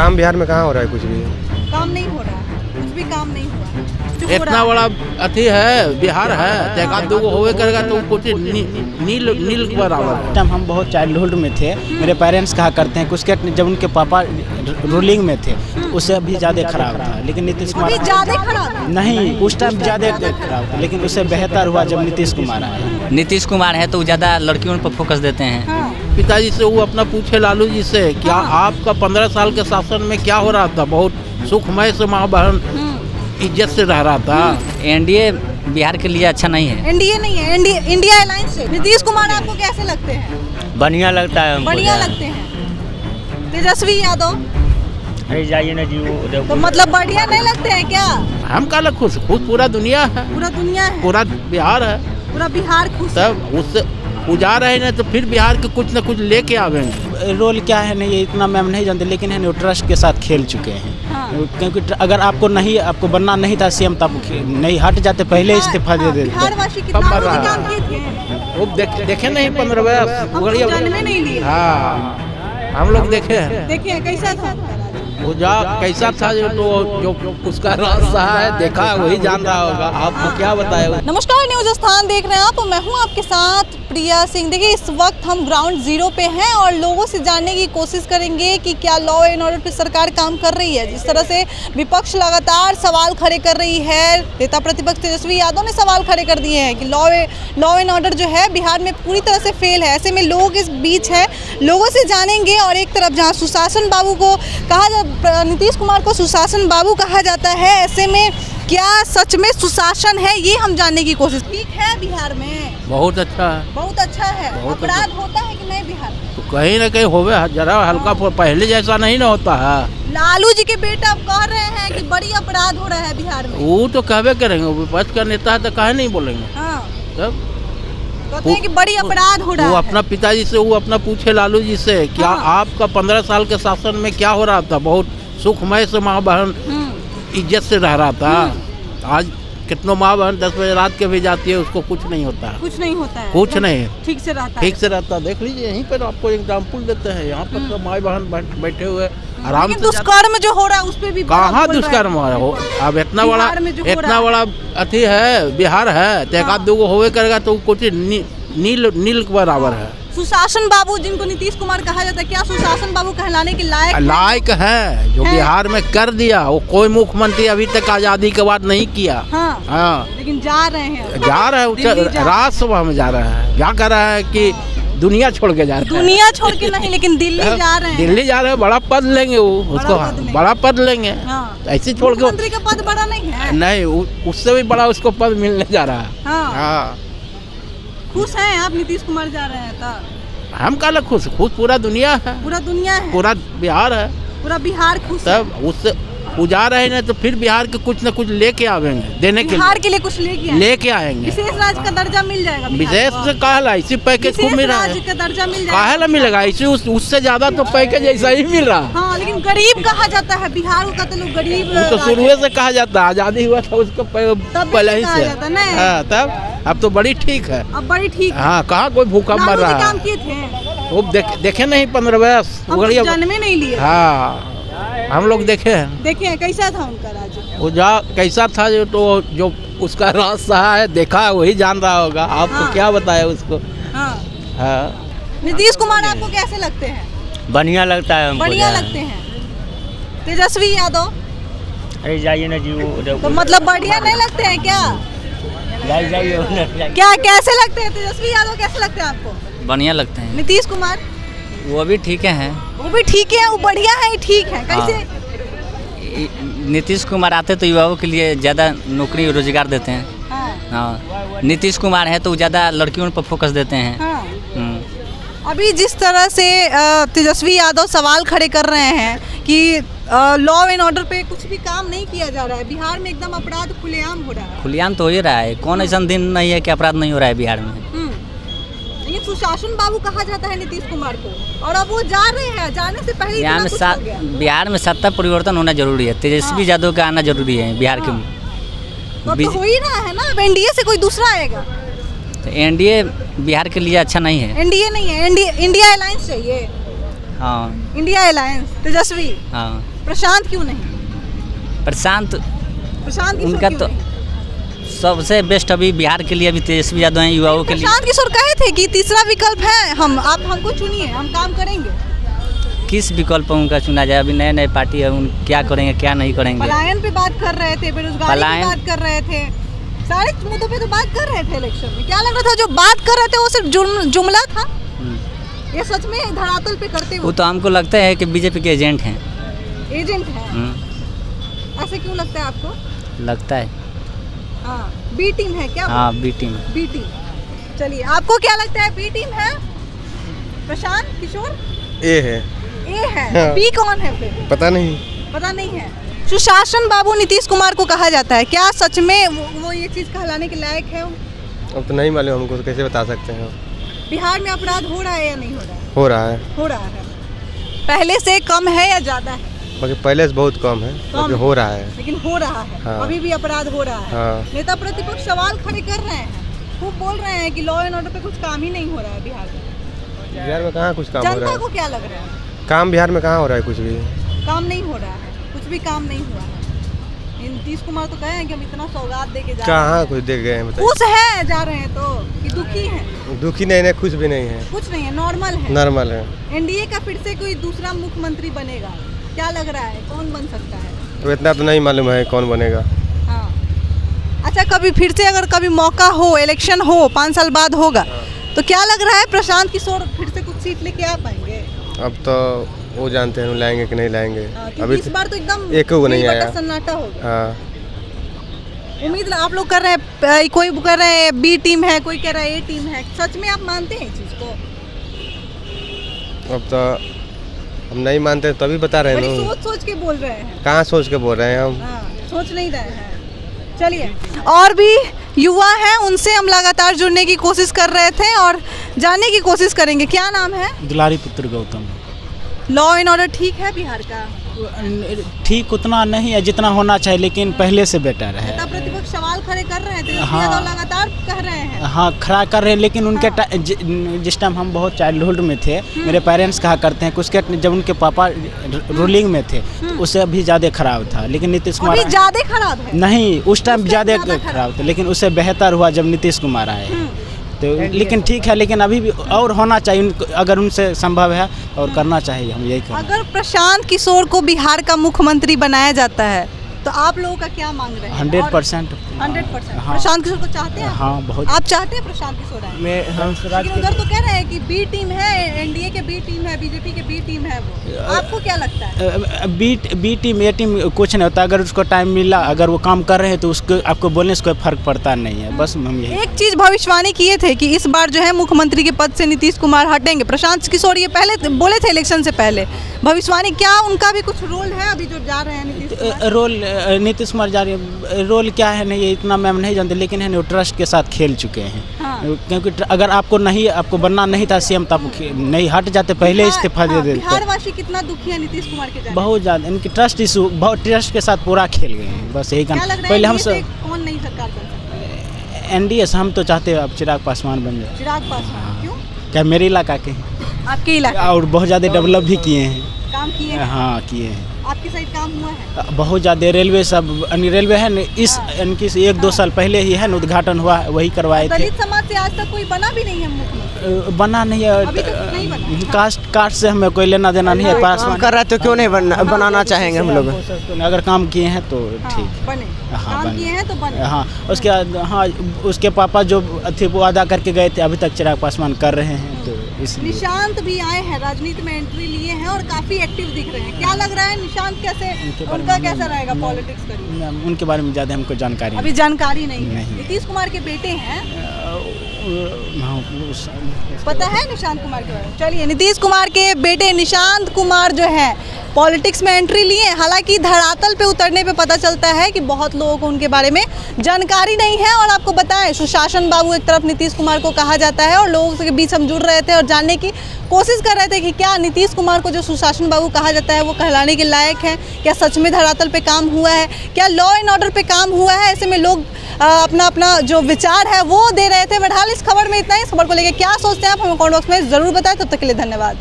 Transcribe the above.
काम बिहार में कहाँ हो रहा है? कुछ भी काम नहीं हो रहा है, कुछ भी काम नहीं हुआ है। इतना बड़ा अथी है, बिहार है, एक आध दो होवे करेगा तो कुछ नील नील के बराबर है। टाइम हम बहुत चाइल्डहुड में थे, मेरे पेरेंट्स कहा करते हैं कुछ जब उनके पापा रूलिंग में थे तो उससे अभी ज़्यादा खराब था, लेकिन नीतीश कुमार अभी ज़्यादा खराब नहीं, उस टाइम ज़्यादा खराब था, लेकिन उससे बेहतर हुआ जब नीतीश कुमार आए। नीतीश कुमार है तो ज़्यादा लड़कियों पर फोकस देते हैं। हाँ। पिताजी से वो अपना पूछे लालू जी से क्या आपका 15 साल के शासन में क्या हो रहा था? बहुत सुखमय से माँ बहन इज्जत से रह रहा था। एनडीए बिहार के लिए अच्छा नहीं है। एनडीए नहीं है, इंडिया अलायंस से। नीतीश कुमार आपको कैसे लगते हैं? बढ़िया लगता है हमको। बढ़िया लगते हैं। तेजस्वी यादव अरे जाइए ना जी, वो तो मतलब बढ़िया नहीं लगते हैं क्या? हम काला खुश पूरा दुनिया है, पूरा दुनिया है, पूरा बिहार है, पूरा बिहार खुश है। तब उससे उजा रहे ना तो फिर बिहार के कुछ न कुछ लेके आवेंगे। रोल क्या है नहीं, ये इतना मैम नहीं जानते, लेकिन है ट्रस्ट के साथ खेल चुके हैं। हाँ। क्योंकि अगर आपको बनना नहीं था सीएम तब नहीं हट जाते, पहले इस्तीफा दे देते। बिहारवासी कितना कब मर रहा रोज है? काम किए थे? वो देखे नहीं 15 हम तो जन्मे नहीं लिए। हाँ, हम लोग देखे हैं। देखिए कैसा था वो जा कैसा था जो उसका रास्ता है देखा है वही जान रहा होगा, आपको क्या बताया। नमस्कार, न्यूज़ स्थान देख रहे हैं आप, मैं हूं आपके साथ प्रिया सिंह। देखिए इस वक्त हम ग्राउंड जीरो पे हैं और लोगों से जानने की कोशिश करेंगे कि क्या लॉ एंड ऑर्डर पे सरकार काम कर रही है। जिस तरह से विपक्ष लगातार सवाल खड़े कर रही है, नेता प्रतिपक्ष तेजस्वी यादव ने सवाल खड़े कर दिए हैं कि लॉ एंड ऑर्डर जो है बिहार में पूरी तरह से फेल है। ऐसे में लोग इस बीच है, लोगों से जानेंगे। और एक तरफ जहाँ सुशासन बाबू को नीतीश कुमार को सुशासन बाबू कहा जाता है, ऐसे में क्या सच में सुशासन है, ये हम जानने की कोशिश। ठीक है बिहार में बहुत अच्छा है, बहुत अच्छा है। बहुत अपराध होता है कि नहीं बिहार में? तो कहीं ना कहीं होवे, जरा हल्का पहले जैसा नहीं ना होता है। लालू जी के बेटा अब कह रहे हैं कि बड़ी अपराध हो रहा है बिहार में। वो तो कहवे करेंगे, विपक्ष का नेता है तो काहे नहीं बोलेंगे। हाँ, तब कहते हैं कि बड़ी अपराध हो रहा वो है। अपना पिताजी से वो अपना पूछे लालू जी से क्या आपका 15 साल के शासन में क्या हो रहा था? बहुत सुखमय से माँ बहन इज्जत से रह रहा था। आज कितनों माँ बहन 10 बजे रात के भी जाती है, उसको कुछ नहीं होता है। कुछ नहीं होता है, कुछ नहीं, ठीक से रहता है। ठीक से रहता। देख लीजिए यहीं पर आपको एग्जाम्पल देते हैं, यहाँ पर तो माँ बहन बैठे हुए आराम से। दुष्कर्म जो हो रहा है उस पे भी कहाँ दुष्कर्म हो रहा है? अब इतना बड़ा अथी है, बिहार है, तो एक आध दो होवे करेगा तो कुछ नील के बराबर है। सुशासन बाबू जिनको नीतीश कुमार कहा जाता है, क्या सुशासन बाबू कहलाने के लायक है? जो बिहार में कर दिया वो कोई मुख्यमंत्री अभी तक आजादी के बाद नहीं किया। हाँ, लेकिन जा रहे हैं राज्यसभा में जा रहा है, क्या कर रहा है कि दुनिया छोड़ के जा रहा है। दुनिया छोड़ के नहीं, लेकिन दिल्ली जा रहे हैं। दिल्ली जा रहे हैं, बड़ा पद लेंगे वो, उसको बड़ा पद लेंगे। ऐसे छोड़ के मुख्यमंत्री का पद बड़ा नहीं है, नहीं उससे भी बड़ा उसको पद मिलने जा रहा है। हाँ, खुश हैं आप नीतीश कुमार जा रहे हैं तो? हम काला खुश पूरा दुनिया है, पूरा दुनिया है, पूरा बिहार है, पूरा बिहार खुश है। तब उससे उजा रहे ना तो फिर बिहार के कुछ न कुछ लेके आवेंगे, देने के बिहार के लिए कुछ लेके आएंगे। विशेष राज्य का दर्जा मिल जाएगा। विशेष से कहला इसी पैकेज खूब मिल रहा है, का दर्जा मिल जाएगा। काहे मिलेगा इसी उससे ज्यादा तो पैकेज ऐसा ही मिल रहा है। हाँ, लेकिन गरीब कहा जाता है बिहार का, तो लोग गरीब तो शुरू से कहा जाता है, आजादी हुआ था उसको पहले ही से। तब अब तो बड़ी ठीक है, अब बड़ी ठीक। हाँ, कहाँ कोई भूखा मर रहा है। काम किए थे वो देखे नहीं 15 जन्मे नहीं लिए। हाँ, हम लोग देखे हैं। देखे हैं कैसा था उनका राज्य? वो कैसा था जो उसका रास्ता है देखा है वही जान रहा होगा, आपको क्या बताया उसको। हाँ। नीतीश कुमार आपको कैसे लगते हैं? बढ़िया लगता है हमको। बढ़िया लगते हैं। तेजस्वी यादव अरे जाइए ना जी, वो तो मतलब बढ़िया नहीं लगते हैं क्या? जाइए क्या कैसे लगते हैं? तेजस्वी यादव कैसे लगते हैं आपको? बढ़िया लगते हैं। नीतीश कुमार वो भी ठीक है, वो भी ठीक है, वो बढ़िया है, ठीक है। कैसे? नीतीश कुमार आते तो युवाओं के लिए ज़्यादा नौकरी रोजगार देते हैं। हाँ, नीतीश कुमार है तो ज़्यादा लड़कियों पर फोकस देते हैं। अभी जिस तरह से तेजस्वी यादव सवाल खड़े कर रहे हैं कि लॉ एंड ऑर्डर पे कुछ भी काम नहीं किया जा रहा है बिहार में, एकदम अपराध खुलेआम हो रहा है। खुलेआम तो हो ही रहा है, कौन ऐसा दिन नहीं है कि अपराध नहीं हो रहा है बिहार में। लेकिन सुशासन बाबू कहा जाता है नीतीश कुमार को, और अब वो जा रहे हैं, जाने से पहले बिहार में सत्ता परिवर्तन होना जरूरी है। तेजस्वी यादव का आना जरूरी है बिहार के में। तो हो ही रहा है ना, अब एनडीए से कोई दूसरा आएगा तो एनडीए बिहार के लिए अच्छा नहीं है। एनडीए नहीं है, इंडिया अलायंस चाहिए। हाँ, इंडिया अलायंस तेजस्वी। हाँ, प्रशांत क्यों नहीं? प्रशांत प्रशांत किशोर उनका क्यों तो नहीं? सबसे बेस्ट अभी बिहार के लिए अभी तेजस्वी यादव हैं, युवाओं के लिए। प्रशांत किशोर कहे थे कि तीसरा विकल्प है हम, आप हमको चुनिए, हम काम करेंगे। किस विकल्प पर उनका चुना जाए? अभी नए नए पार्टी है, उन क्या करेंगे क्या नहीं करेंगे। पलायन पे बात कर रहे थे, बेरोजगारी पे पलायन- बात कर रहे थे, सारे मुद्दों पे तो बात कर रहे थे इलेक्शन में। क्या लग रहा था जो बात कर रहे थे वो सिर्फ जुमला था? ये सच में धरातल पे करते वो हो? तो हमको लगता है कि बीजेपी के एजेंट हैं। एजेंट है, ऐसे क्यों लगता है आपको? लगता है। हाँ, बी टीम है क्या? हाँ, बी टीम। B team. चलिए, आपको क्या लगता है, बी टीम है प्रशांत किशोर? ए है। ए है, हाँ। बी कौन है फिर? पता नहीं। पता नहीं है। सुशासन बाबू नीतीश कुमार को कहा जाता है, क्या सच में वो ये चीज कहलाने के लायक है? अब तो नहीं मालूम हमको, तो कैसे बता सकते हैं। बिहार में अपराध हो रहा है या नहीं हो रहा है? हो रहा है, हो रहा है। पहले से कम है या ज्यादा है? बाकी पहले से बहुत कम है, बाकी हो रहा है। लेकिन हो रहा है। हाँ। अभी भी अपराध हो रहा है। हाँ। नेता प्रतिपक्ष सवाल खड़े कर रहे हैं, खूब बोल रहे हैं कि लॉ एंड ऑर्डर पे कुछ काम ही नहीं हो रहा है बिहार में। बिहार में कहाँ कुछ काम हो रहा जनता है? को क्या लग रहा है? काम बिहार में कहाँ हो रहा है? कुछ भी काम नहीं हो रहा है, कुछ भी काम नहीं हुआ है। नीतीश कुमार तो कहे हैं कि हम इतना सौगात दे के जा रहे कहाँ हैं। कुछ देख गए हैं बताइए। खुश है जा रहे हैं तो कि दुखी हैं? दुखी नहीं, कुछ भी नहीं है, कुछ नहीं है, नॉर्मल है। नॉर्मल है। एनडीए का फिर से कोई दूसरा मुख्यमंत्री बनेगा, क्या लग रहा है कौन बन सकता है? तो इतना तो नहीं मालूम है कौन बनेगा। हाँ। अच्छा, कभी फिर से अगर कभी मौका हो, इलेक्शन हो, 5 साल बाद होगा, तो क्या लग रहा है प्रशांत किशोर फिर से कुछ सीट लेके आ पाएंगे? अब तो वो जानते हैं लाएंगे कि नहीं लाएंगे। क्योंकि अभी इस बार तो एकदम एक को नहीं बिल बटा आया। सन्नाटा हो गया। हाँ, उम्मीद आप लोग कर रहे हैं, कोई कह रहे हैं बी टीम है, कोई कह रहा है ए टीम है। सच में आप मानते हैं इस चीज को? अब तो हम नहीं मानते तभी बता रहे बड़ी हैं। सोच सोच के बोल रहे हैं। कहाँ सोच के बोल रहे हैं हम? हाँ, सोच नहीं रहे हैं। चलिए, और भी युवा हैं, उनसे हम लगातार जुड़ने की कोशिश कर रहे थे और जानने की कोशिश करेंगे। क्या नाम है? दुलारी पुत्र गौतम। लॉ एंड ऑर्डर ठीक है बिहार का? ठीक उतना नहीं है जितना होना चाहिए, लेकिन पहले से बेटर है। नेता प्रतिपक्ष सवाल खड़े कर रहे थे, हाँ। यादव लगातार कह रहे हैं। हाँ, खड़ा कर रहे हैं, लेकिन उनके जिस टाइम हम बहुत चाइल्डहुड में थे, मेरे पेरेंट्स कहा करते हैं कि उसके जब उनके पापा रूलिंग में थे तो उससे अभी ज़्यादा खराब था। लेकिन नीतीश कुमार अभी ज्यादा खराब है? नहीं, उस टाइम ज़्यादा ज़्यादा खराब था, लेकिन उससे बेहतर हुआ जब नीतीश कुमार आए। तो लेकिन ठीक है, लेकिन अभी भी और होना चाहिए, अगर उनसे संभव है और करना चाहिए, हम यही कहें। अगर प्रशांत किशोर को बिहार का मुख्यमंत्री बनाया जाता है तो आप लोगों का क्या मांग रहे हैं? 100%। 100%। हाँ। प्रशांत किशोर को चाहते हैं? हाँ, बहुत। आप चाहते हैं प्रशांत किशोर आए? लेकिन उधर तो कह रहे हैं कि बी टीम है, एनडीए के बी टीम है, बीजेपी के बी टीम है वो। आपको क्या लगता है? बी टीम ए टीम कुछ नहीं होता, अगर उसको टाइम मिला, अगर वो काम कर रहे हैं तो उसको आपको बोलने से कोई फर्क पड़ता नहीं है। बस हम यही एक चीज भविष्यवाणी किए थे कि इस बार जो है मुख्यमंत्री के पद से नीतीश कुमार हटेंगे। प्रशांत किशोर ये पहले बोले थे इलेक्शन से पहले भविष्यवाणी, क्या उनका भी कुछ रोल है अभी जो जा रहे हैं नीतीश कुमार? रोल नीतीश कुमार जा रही है, रोल क्या है नहीं, ये इतना मैम नहीं जानते, लेकिन है वो ट्रस्ट के साथ खेल चुके हैं। हाँ। क्योंकि अगर आपको बनना नहीं था सीएम, तो आप नहीं हट जाते, पहले इस्तीफा दे देते। बिहारवासी कितना दुखी है नीतीश कुमार के जाने? बहुत ज़्यादा इनकी ट्रस्ट इशू, बहुत ट्रस्ट के साथ पूरा खेल गए हैं। बस यही क्या कहना। लग रहा पहले है हम सब कौन नई सरकार बन सकती है? एनडीए से हम तो चाहते हैं अब चिराग पासवान बन जाए। चिराग पासवान क्यों? क्या मेरे इलाका के आपके इलाके और बहुत ज़्यादा डेवलप भी किए हैं। काम किए हैं? हाँ, किए हैं। आपकी साइड काम हुआ है? बहुत ज़्यादा रेलवे सब रेलवे है न, इस इनकी 1-2 साल पहले ही है न उद्घाटन हुआ, वही करवाए थे। दलित समाज से आज तक कोई बना भी नहीं है मुख्यमंत्री? बना नहीं अभी तक नहीं बना। है, कास्ट से हमें कोई लेना देना नहीं है। पासवान कर रहा है तो क्यों नहीं बनाना चाहेंगे हम लोग? अगर काम किए हैं तो ठीक। बने, हाँ, काम बने। किए हैं तो बने। हाँ, उसके बाद हाँ उसके पापा जो थे वो वादा करके गए थे, अभी तक चिराग पासवान कर रहे हैं, तो इसलिए। निशांत भी आए हैं, राजनीति में एंट्री लिए हैं और काफी एक्टिव दिख रहे हैं। क्या लग रहा है निशांत कैसे, उनका कैसा रहेगा पॉलिटिक्स करियर? उनके बारे में ज़्यादा हमको जानकारी अभी जानकारी नहीं है। नहीं। नीतीश कुमार के बेटे हैं, नहीं। पता है निशांत कुमार के बारे में? चलिए, नीतीश कुमार के बेटे निशांत कुमार जो है पॉलिटिक्स में एंट्री लिए। हालांकि धरातल पे उतरने पे पता चलता है कि बहुत लोगों को उनके बारे में जानकारी नहीं है। और आपको बताएं, सुशासन बाबू एक तरफ नीतीश कुमार को कहा जाता है और लोगों के बीच हम जुड़ रहे थे और जानने की कोशिश कर रहे थे कि क्या नीतीश कुमार को जो सुशासन बाबू कहा जाता है वो कहलाने के लायक है? क्या सच में धरातल पे काम हुआ है? क्या लॉ एंड ऑर्डर पे काम हुआ है? ऐसे में लोग अपना अपना जो विचार है वो दे रहे थे। बहरहाल इस खबर में इतना ही। इस खबर को लेकर क्या सोचते हैं आप हमें कमेंट बॉक्स में ज़रूर बताएं। तब तक के लिए धन्यवाद।